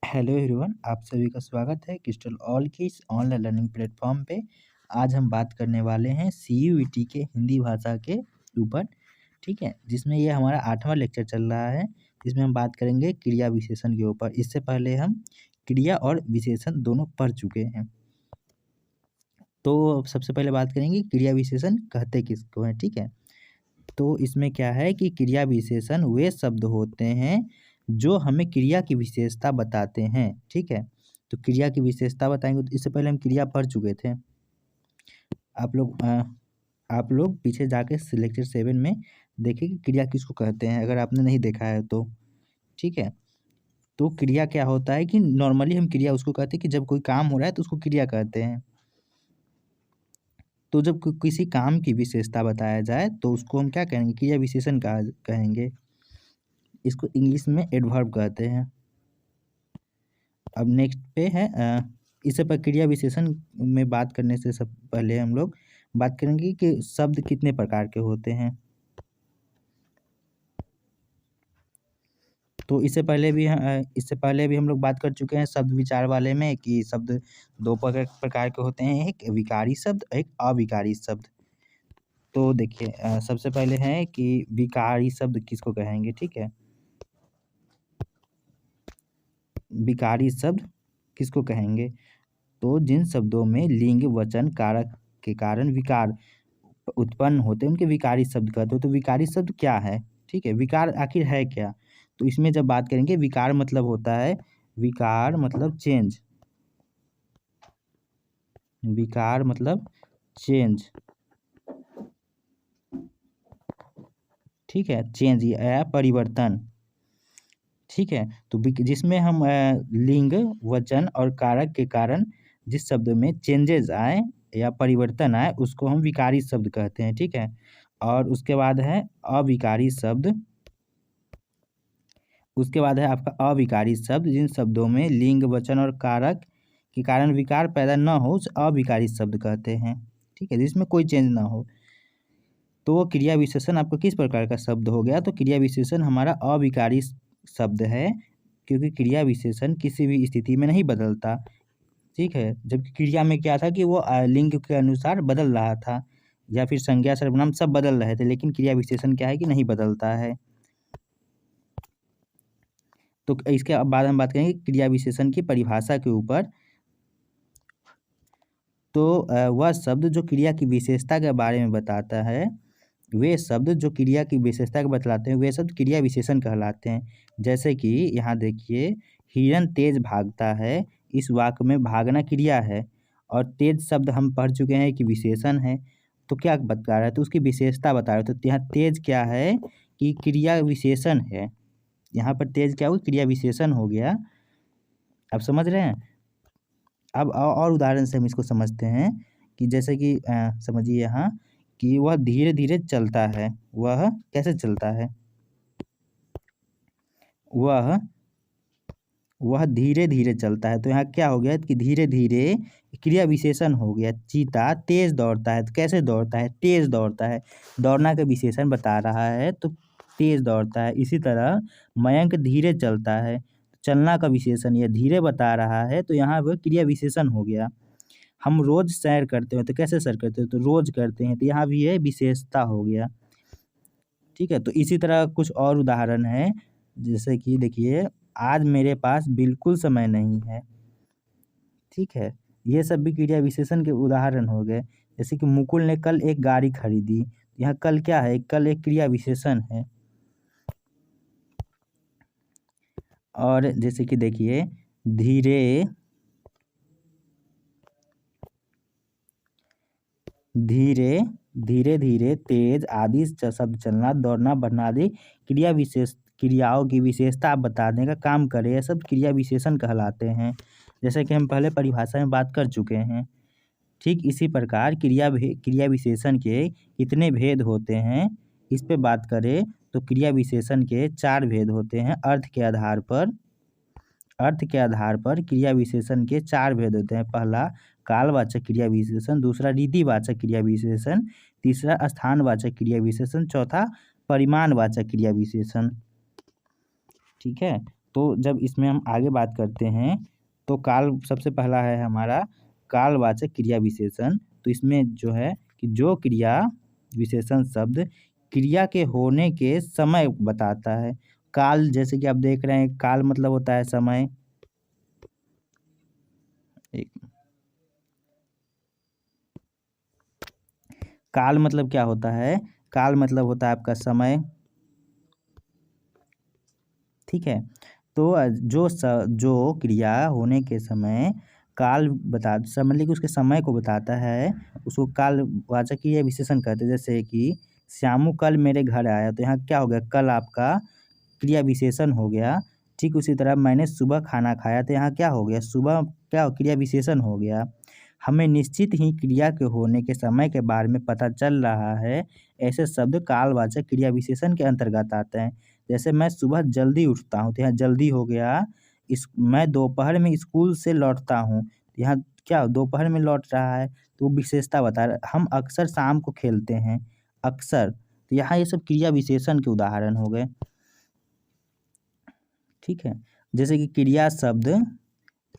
Hello everyone, आप सभी का स्वागत है क्रिस्टल ऑल की इस ऑनलाइन लर्निंग प्लेटफॉर्म पे। आज हम बात करने वाले हैं सीयूईटी के हिंदी भाषा के ऊपर। ठीक है, जिसमें ये हमारा 8वां लेक्चर चल रहा है, जिसमें हम बात करेंगे क्रिया विशेषण के ऊपर। इससे पहले हम क्रिया और विशेषण दोनों पढ़ चुके हैं। तो सबसे पहले बात करेंगे क्रिया विशेषण कहते किसको हैं। ठीक है, तो इसमें क्या है कि क्रिया विशेषण वे शब्द होते हैं जो हमें क्रिया की विशेषता बताते हैं। ठीक है, तो क्रिया की विशेषता बताएंगे। तो इससे पहले हम क्रिया पढ़ चुके थे। आप लोग पीछे जाके लेक्चर 7 में देखिए कि क्रिया किसको कहते हैं, अगर आपने नहीं देखा है तो। ठीक है, तो क्रिया क्या होता है कि नॉर्मली हम क्रिया उसको कहते हैं कि जब कोई काम हो रहा है तो उसको क्रिया कहते हैं। तो जब किसी काम की विशेषता बताया जाए तो उसको हम क्या कहेंगे, क्रिया विशेषण कहेंगे। इसको इंग्लिश में एडवर्ब कहते हैं। अब नेक्स्ट पे है इससे पर क्रिया विशेषण में बात करने से सब पहले हम लोग बात करेंगे कि शब्द कितने प्रकार के होते हैं। तो इससे पहले भी हम लोग बात कर चुके हैं शब्द विचार वाले में कि शब्द दो प्रकार के होते हैं, एक विकारी शब्द, एक अविकारी शब्द। तो देखिए सबसे पहले है कि विकारी शब्द किसको कहेंगे। ठीक है, विकारी शब्द किसको कहेंगे, तो जिन शब्दों में लिंग वचन कारक के कारण विकार उत्पन्न होते हैं उनके विकारी शब्द कहते हो। तो विकारी शब्द क्या है, ठीक है, विकार आखिर है क्या। तो इसमें जब बात करेंगे, विकार मतलब होता है, विकार मतलब चेंज, विकार मतलब चेंज। ठीक है, चेंज या परिवर्तन। ठीक है, तो जिसमें हम लिंग वचन और कारक के कारण जिस शब्द में चेंजेस आए या परिवर्तन आए उसको हम विकारी शब्द कहते हैं। ठीक है, और उसके बाद है अविकारी शब्द। उसके बाद है आपका अविकारी शब्द, जिन शब्दों में लिंग वचन और कारक के कारण विकार पैदा न हो उस अविकारी शब्द कहते हैं। ठीक है, जिसमें कोई चेंज ना हो। तो वो क्रिया विशेषण आपको किस प्रकार का शब्द हो गया, तो क्रिया विशेषण हमारा अविकारी शब्द है, क्योंकि क्रिया विशेषण किसी भी स्थिति में नहीं बदलता। ठीक है, जबकि क्रिया में क्या था कि वो लिंग के अनुसार बदल रहा था या फिर संज्ञा सर्वनाम सब बदल रहे थे, लेकिन क्रिया विशेषण क्या है कि नहीं बदलता है। तो इसके बाद हम बात करेंगे क्रिया विशेषण की परिभाषा के ऊपर। तो वह शब्द जो क्रिया की विशेषता के बारे में बताता है, वे शब्द जो क्रिया की विशेषता को बतलाते हैं वे शब्द क्रिया विशेषण कहलाते हैं। जैसे कि यहाँ देखिए, हिरन तेज भागता है, इस वाक्य में भागना क्रिया है और तेज शब्द हम पढ़ चुके हैं कि विशेषण है। तो क्या बता रहा है, तो उसकी विशेषता बता रहा है। तो यहाँ तेज क्या है कि क्रिया विशेषण है। यहाँ पर तेज क्या हुआ, क्रिया विशेषण हो गया। आप समझ रहे हैं। अब और उदाहरण से हम इसको समझते हैं कि जैसे कि समझिए यहाँ कि वह धीरे धीरे चलता है। वह कैसे चलता है, वह धीरे धीरे चलता है। तो यहाँ क्या हो गया कि धीरे धीरे क्रिया विशेषण हो गया। चीता तेज दौड़ता है, तो कैसे दौड़ता है, तेज दौड़ता है। दौड़ना का विशेषण बता रहा है तो तेज दौड़ता है। इसी तरह मयंक धीरे चलता है, चलना का विशेषण यह धीरे बता रहा है, तो यहाँ वह क्रिया विशेषण हो गया। हम रोज सैर करते हैं, तो कैसे सैर करते हैं, तो रोज करते हैं, तो यहाँ भी ये विशेषता हो गया। ठीक है, तो इसी तरह कुछ और उदाहरण है, जैसे कि देखिए, आज मेरे पास बिल्कुल समय नहीं है। ठीक है, ये सब भी क्रिया विशेषण के उदाहरण हो गए। जैसे कि मुकुल ने कल एक गाड़ी खरीदी, यहाँ कल क्या है, कल एक क्रिया विशेषण है। और जैसे कि देखिए, धीरे धीरे धीरे धीरे, तेज आदि शब्द चलना, दौड़ना, बढ़ना आदि क्रियाओं की विशेषता आप बताने का काम करें, यह सब क्रिया विशेषण कहलाते हैं। जैसे कि हम पहले परिभाषा में बात कर चुके हैं। ठीक इसी प्रकार क्रिया विशेषण के कितने भेद होते हैं, इस पे बात करें तो क्रिया विशेषण के 4 भेद होते हैं। अर्थ के आधार पर क्रिया विशेषण के 4 भेद होते हैं। पहला कालवाचक क्रिया विशेषण, दूसरा रीतिवाचक क्रिया विशेषण, तीसरा स्थानवाचक क्रिया विशेषण, चौथा परिमाणवाचक क्रिया विशेषण। ठीक है, तो जब इसमें हम आगे बात करते हैं तो काल सबसे पहला है हमारा कालवाचक क्रिया विशेषण। तो इसमें जो है कि जो क्रिया विशेषण शब्द क्रिया के होने के समय बताता है। काल जैसे कि आप देख रहे हैं, काल मतलब होता है समय। एक काल मतलब क्या होता है? काल मतलब होता है आपका समय। ठीक है। तो जो क्रिया होने के समय काल बता समझ लीजिए उसके समय को बताता है, उसको कालवाचक क्रिया विशेषण कहते हैं। जैसे कि श्यामू कल मेरे घर आया, तो यहाँ क्या हो गया? कल आपका क्रिया विशेषण हो गया। ठीक उसी तरह मैंने सुबह खाना खाया, तो यहाँ क्या हो गया? सुबह क्या क्रिया विशेषण हो गया। हमें निश्चित ही क्रिया के होने के समय के बारे में पता चल रहा है, ऐसे शब्द कालवाचक क्रिया विशेषण के अंतर्गत आते हैं। जैसे मैं सुबह जल्दी उठता हूँ, तो यहाँ जल्दी हो गया। मैं दोपहर में स्कूल से लौटता हूँ, यहाँ क्या दोपहर में लौट रहा है, तो वो विशेषता बता रहा है। हम अक्सर शाम को खेलते हैं, अक्सर, तो यहाँ ये सब क्रिया विशेषण के उदाहरण हो गए। ठीक है। जैसे कि क्रिया शब्द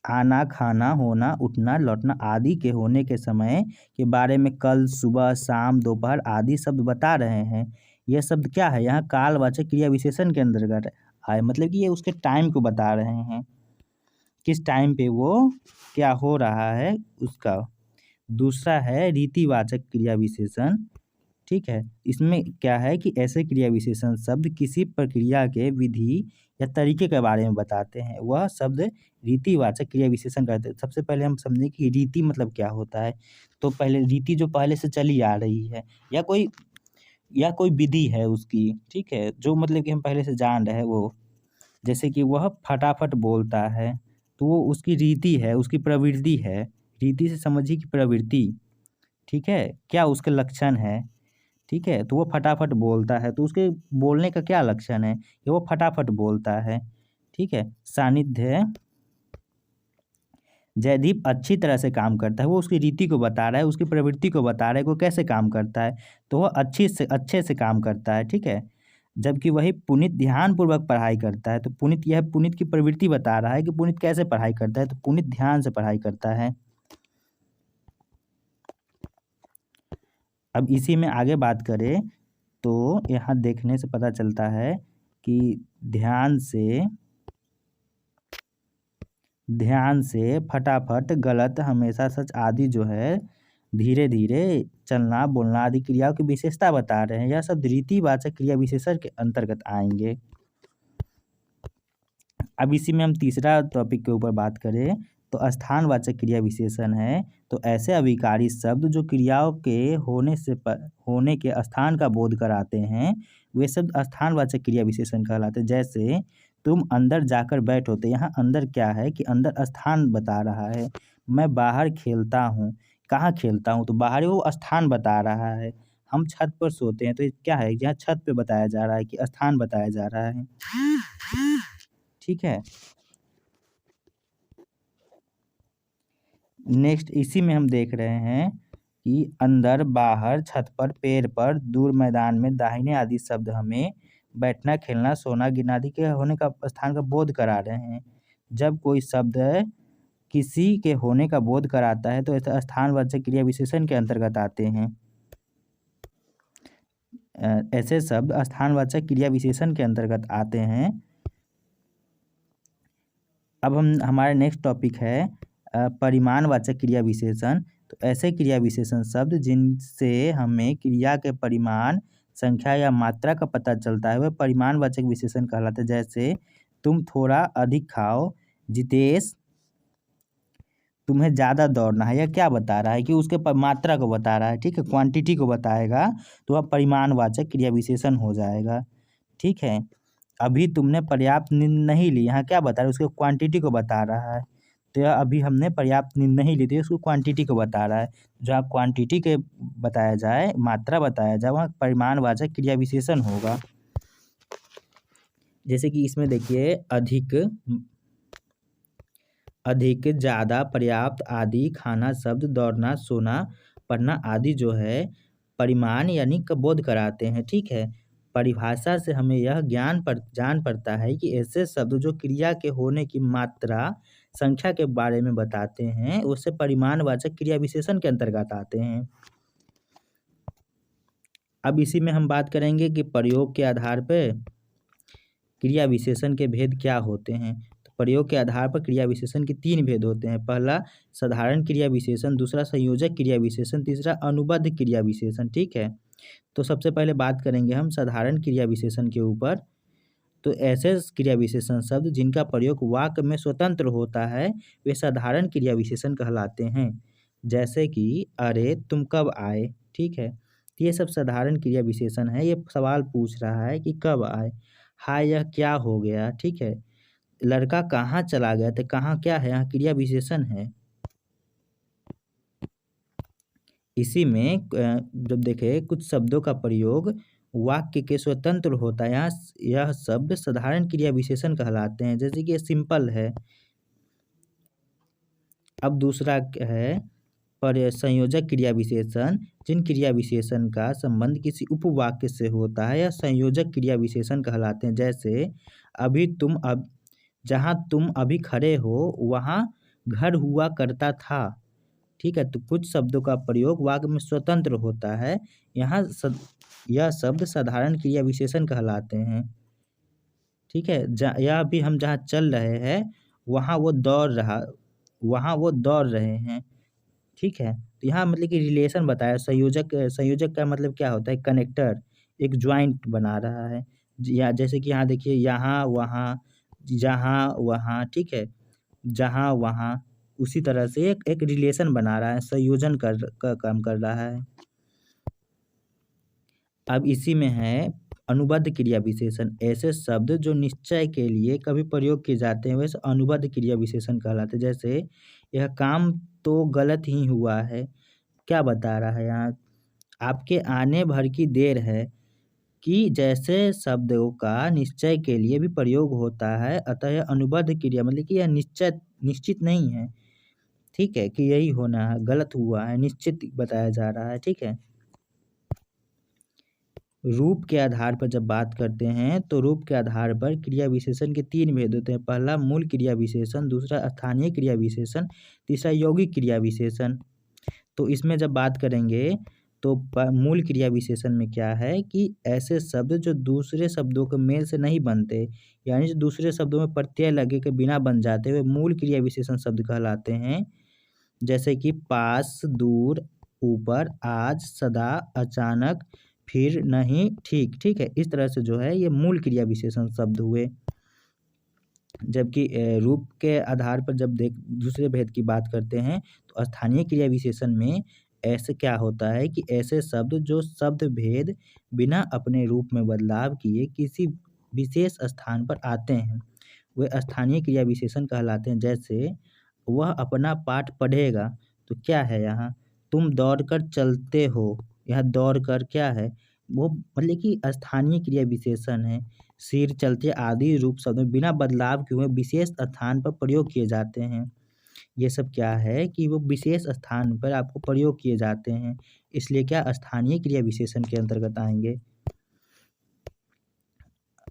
आना, खाना, होना, उठना, लौटना आदि के होने के समय के बारे में कल, सुबह, शाम, दोपहर आदि शब्द बता रहे हैं। यह शब्द क्या है? यहाँ कालवाचक क्रिया विशेषण के अंतर्गत आए, मतलब कि ये उसके टाइम को बता रहे हैं, किस टाइम पे वो क्या हो रहा है उसका। दूसरा है रीतिवाचक क्रिया विशेषण। ठीक है। इसमें क्या है कि ऐसे क्रिया विशेषण शब्द किसी प्रक्रिया के विधि या तरीके के बारे में बताते हैं, वह शब्द रीतिवाचक क्रिया विशेषण कहते हैं। सबसे पहले हम समझें कि रीति मतलब क्या होता है। तो पहले रीति जो पहले से चली आ रही है, या कोई विधि है उसकी, ठीक है, जो मतलब कि हम पहले से जान रहे हैं वो। जैसे कि वह फटाफट बोलता है, तो वो उसकी रीति है, उसकी प्रवृत्ति है। रीति से समझिए कि प्रवृत्ति, ठीक है, क्या उसके लक्षण है। ठीक है, तो वो फटाफट बोलता है, तो उसके बोलने का क्या लक्षण है कि वो फटाफट बोलता है। ठीक है। सानिध्य, जयदीप अच्छी तरह से काम करता है, वो उसकी रीति को बता रहा है, उसकी प्रवृत्ति को बता रहा है कि वो कैसे काम करता है, तो वह अच्छे से काम करता है। ठीक है। जबकि वही पुनीत ध्यानपूर्वक पढ़ाई करता है, तो पुनीत की प्रवृत्ति बता रहा है कि पुनीत कैसे पढ़ाई करता है, तो पुनीत ध्यान से पढ़ाई करता है। अब इसी में आगे बात करें तो यहाँ देखने से पता चलता है कि ध्यान से, फटाफट, गलत, हमेशा, सच आदि जो है धीरे-धीरे, चलना, बोलना आदि क्रियाओं की विशेषता बता रहे हैं। यह सब रीतिवाचक क्रिया विशेषण के अंतर्गत आएँगे। अब इसी में हम तीसरा टॉपिक के ऊपर बात करें तो स्थानवाचक क्रिया विशेषण है। तो ऐसे अभिकारी शब्द जो क्रियाओं के होने के स्थान का बोध कराते हैं, वे शब्द स्थानवाचक क्रिया विशेषण कहलाते हैं। जैसे तुम अंदर जाकर बैठो, तो यहाँ अंदर क्या है कि अंदर स्थान बता रहा है। मैं बाहर खेलता हूँ, कहाँ खेलता हूँ, तो बाहर वो स्थान बता रहा है। हम छत पर सोते हैं, तो ये क्या है, यहाँ छत पे बताया जा रहा है कि स्थान बताया जा रहा है। ठीक है। नेक्स्ट इसी में हम देख रहे हैं कि अंदर, बाहर, छत पर, पेड़ पर, दूर मैदान में, दाहिने आदि शब्द हमें बैठना, खेलना, सोना, गिरना आदि के होने का स्थान का बोध करा रहे हैं। जब कोई शब्द किसी के होने का बोध कराता है तो ऐसे स्थानवाचक क्रिया विशेषण के अंतर्गत आते हैं। ऐसे शब्द स्थानवाचक क्रिया विशेषण के अंतर्गत आते हैं। अब हमारे नेक्स्ट टॉपिक है परिमाणवाचक क्रिया विशेषण। तो ऐसे क्रिया विशेषण शब्द जिनसे हमें क्रिया के परिमाण, संख्या या मात्रा का पता चलता है, वह परिमाणवाचक विशेषण कहलाते हैं। जैसे तुम थोड़ा अधिक खाओ, जितेश तुम्हें ज़्यादा दौड़ना है, यह क्या बता रहा है कि उसके मात्रा को बता रहा है। ठीक है, क्वांटिटी को बताएगा, तो वह परिमाणवाचक क्रिया विशेषण हो जाएगा। ठीक है। अभी तुमने पर्याप्त नींद नहीं ली, यहाँ क्या बता रहा है, उसके क्वांटिटी को बता रहा है। तो यह अभी हमने पर्याप्त नींद नहीं ली थी, उसको क्वांटिटी को बता रहा है। जहाँ क्वांटिटी के बताया जाए, मात्रा बताया जाए, वहाँ परिमाणवाचक क्रिया विशेषण होगा। जैसे कि इसमें देखिए अधिक, ज़्यादा, पर्याप्त आदि, खाना शब्द, दौड़ना, सोना, पढ़ना आदि जो है परिमाण यानी का बोध कराते हैं। ठीक है। परिभाषा से हमें यह जान पड़ता है कि ऐसे शब्द जो क्रिया के होने की मात्रा, संख्या के बारे में बताते हैं, उससे परिमाणवाचक क्रिया विशेषण के अंतर्गत आते हैं। अब इसी में हम बात करेंगे कि प्रयोग के आधार पे क्रिया विशेषण के भेद क्या होते हैं। तो प्रयोग के आधार पर क्रिया विशेषण के 3 भेद होते हैं। पहला साधारण क्रिया विशेषण, दूसरा संयोजक क्रिया विशेषण, तीसरा अनुबंध क्रिया विशेषण। ठीक है, तो सबसे पहले बात करेंगे हम साधारण क्रिया विशेषण के ऊपर। तो ऐसे क्रिया विशेषण शब्द जिनका प्रयोग वाक्य में स्वतंत्र होता है, वे साधारण क्रिया विशेषण कहलाते हैं। जैसे कि अरे तुम कब आए। ठीक है, ये सब साधारण क्रिया विशेषण है। ये सवाल पूछ रहा है कि कब आए। हाय यह क्या हो गया। ठीक है, लड़का कहाँ चला गया, तो कहाँ क्या है, यहाँ क्रिया विशेषण है। इसी में जब देखें कुछ शब्दों का प्रयोग वाक्य के स्वतंत्र होता है, यहाँ यह शब्द साधारण क्रिया विशेषण कहलाते हैं। जैसे कि ये सिंपल है। अब दूसरा है पर संयोजक क्रिया विशेषण, जिन क्रिया विशेषण का संबंध किसी उपवाक्य से होता है या संयोजक क्रिया विशेषण कहलाते हैं। जैसे अभी तुम अब जहाँ तुम अभी खड़े हो वहाँ घर हुआ करता था। ठीक है, तो कुछ शब्दों का प्रयोग वाक्य में स्वतंत्र होता है, यहाँ यह शब्द साधारण क्रिया विशेषण कहलाते हैं। ठीक है, यह भी हम जहाँ चल रहे हैं वहाँ वो दौड़ रहे हैं। ठीक है, तो यहाँ मतलब कि रिलेशन बताया। संयोजक का मतलब क्या होता है, कनेक्टर, एक जॉइंट बना रहा है। या जैसे कि यहाँ देखिए, यहाँ वहाँ, जहाँ वहाँ। ठीक है, जहाँ वहाँ, उसी तरह से एक रिलेशन बना रहा है, संयोजन का काम कर रहा है। अब इसी में है अनुबंध क्रिया विशेषण। ऐसे शब्द जो निश्चय के लिए कभी प्रयोग किए जाते हैं वैसे अनुबंध क्रिया विशेषण कहलाते हैं। जैसे यह काम तो गलत ही हुआ है। क्या बता रहा है यहाँ, आपके आने भर की देर है। कि जैसे शब्दों का निश्चय के लिए भी प्रयोग होता है, अतः यह अनुबंध क्रिया मतलब कि यह निश्चित नहीं है। ठीक है, कि यही होना है, गलत हुआ है, निश्चित बताया जा रहा है। ठीक है, रूप के आधार पर जब बात करते हैं तो रूप के आधार पर क्रिया विशेषण के 3 भेद होते हैं। पहला मूल क्रिया विशेषण, दूसरा स्थानीय क्रिया विशेषण, तीसरा यौगिक क्रिया विशेषण। तो इसमें जब बात करेंगे तो मूल क्रिया विशेषण में क्या है कि ऐसे शब्द जो दूसरे शब्दों के मेल से नहीं बनते, यानी जो दूसरे शब्दों में प्रत्यय लगे के बिना बन जाते हुए मूल क्रिया विशेषण शब्द कहलाते हैं। जैसे कि पास, दूर, ऊपर, आज, सदा, अचानक, फिर, नहीं, ठीक। ठीक है, इस तरह से जो है ये मूल क्रिया विशेषण शब्द हुए। जबकि रूप के आधार पर जब दूसरे भेद की बात करते हैं तो स्थानीय क्रिया विशेषण में ऐसे क्या होता है कि ऐसे शब्द जो शब्द भेद बिना अपने रूप में बदलाव किए किसी विशेष स्थान पर आते हैं, वे स्थानीय क्रिया विशेषण कहलाते हैं। जैसे वह अपना पाठ पढ़ेगा, तो क्या है यहाँ, तुम दौड़कर चलते हो। यह दौड़कर क्या है, वो मतलब कि स्थानीय क्रिया विशेषण है। सिर, चलते आदि रूप शब्द में बिना बदलाव के हुए विशेष स्थान पर प्रयोग किए जाते हैं। ये सब क्या है कि वो विशेष स्थान पर आपको प्रयोग किए जाते हैं, इसलिए क्या स्थानीय क्रिया विशेषण के अंतर्गत आएंगे।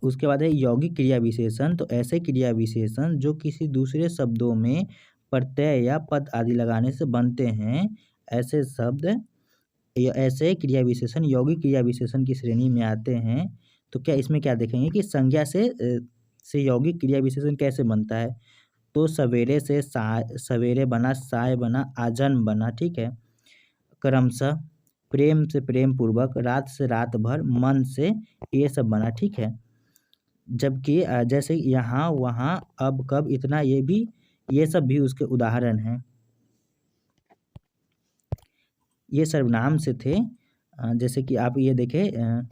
उसके बाद है यौगिक क्रिया विशेषण। तो ऐसे क्रिया विशेषण जो किसी दूसरे शब्दों में प्रत्यय या पद आदि लगाने से बनते हैं, ऐसे शब्द ऐसे क्रिया विशेषण यौगिक क्रिया विशेषण की श्रेणी में आते हैं। तो क्या इसमें क्या देखेंगे कि संज्ञा से यौगिक क्रिया विशेषण कैसे बनता है। तो सवेरे से सवेरे बना, साय बना, आजन बना। ठीक है, क्रमशः प्रेम से प्रेम पूर्वक, रात से रात भर, मन से, ये सब बना। ठीक है, जबकि जैसे यहाँ, वहाँ, अब, कब, इतना, ये सब भी उसके उदाहरण हैं। ये सर्वनाम से थे। जैसे कि आप ये देखें,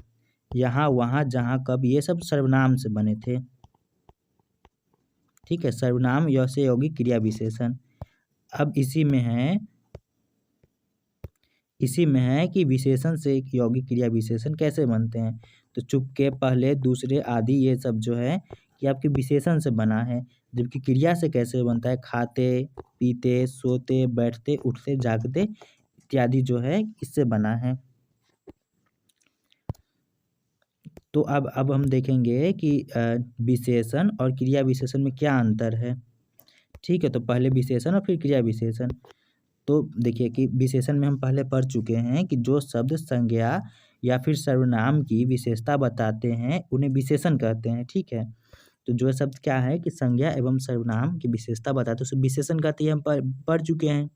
यहाँ, वहाँ, जहाँ, कब, ये सब सर्वनाम से बने थे। ठीक है, सर्वनाम से यौगिक क्रिया विशेषण। अब इसी में है कि विशेषण से एक यौगिक क्रिया विशेषण कैसे बनते हैं। तो चुपके, पहले, दूसरे आदि, ये सब जो है कि आपके विशेषण से बना है। जबकि क्रिया से कैसे बनता है, खाते, पीते, सोते, बैठते, उठते, जागते इत्यादि जो है इससे बना है। तो अब हम देखेंगे कि विशेषण और क्रिया विशेषण में क्या अंतर है। ठीक है, तो पहले विशेषण और फिर क्रिया विशेषण। तो देखिए कि विशेषण में हम पहले पढ़ चुके हैं कि जो शब्द संज्ञा या फिर सर्वनाम की विशेषता बताते हैं उन्हें विशेषण कहते हैं। ठीक है, तो जो शब्द क्या है कि संज्ञा एवं सर्वनाम की विशेषता बताते हैं उसे विशेषण कहते हैं, हम पढ़ चुके हैं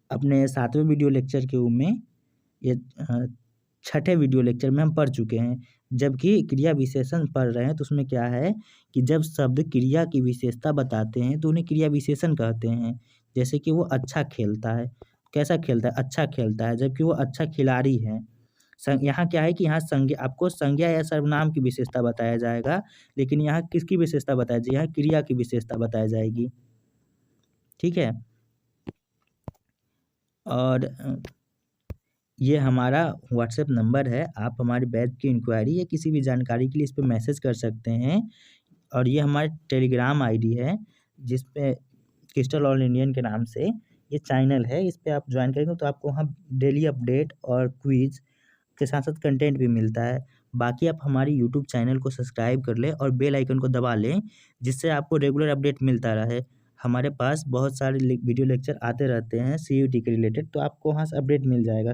अपने 7वें वीडियो लेक्चर के में। ये 6ठे वीडियो लेक्चर में हम पढ़ चुके हैं। जबकि क्रिया विशेषण पढ़ रहे हैं तो उसमें क्या है कि जब शब्द क्रिया की विशेषता बताते हैं तो उन्हें क्रिया विशेषण कहते हैं। जैसे कि वो अच्छा खेलता है, कैसा खेलता है, अच्छा खेलता है, जबकि वो अच्छा खिलाड़ी है। यहाँ क्या है कि यहाँ संज्ञा, आपको संज्ञा या सर्वनाम की विशेषता बताया जाएगा, लेकिन यहाँ किसकी विशेषता बताया जाएगी, यहाँ क्रिया की विशेषता बताई जाएगी। ठीक है, और ये हमारा व्हाट्सएप नंबर है, आप हमारे बैच की इंक्वायरी या किसी भी जानकारी के लिए इस पे मैसेज कर सकते हैं। और ये हमारा टेलीग्राम आईडी है जिस पे क्रिस्टल ऑल इंडियन के नाम से ये चैनल है, इस पे आप ज्वाइन करेंगे तो आपको वहाँ डेली अपडेट और क्विज के साथ साथ कंटेंट भी मिलता है। बाकी आप हमारी यूट्यूब चैनल को सब्सक्राइब कर लें और बेल आइकन को दबा लें, जिससे आपको रेगुलर अपडेट मिलता रहे। हमारे पास बहुत सारे वीडियो लेक्चर आते रहते हैं CUT के रिलेटेड, तो आपको वहाँ से अपडेट मिल जाएगा।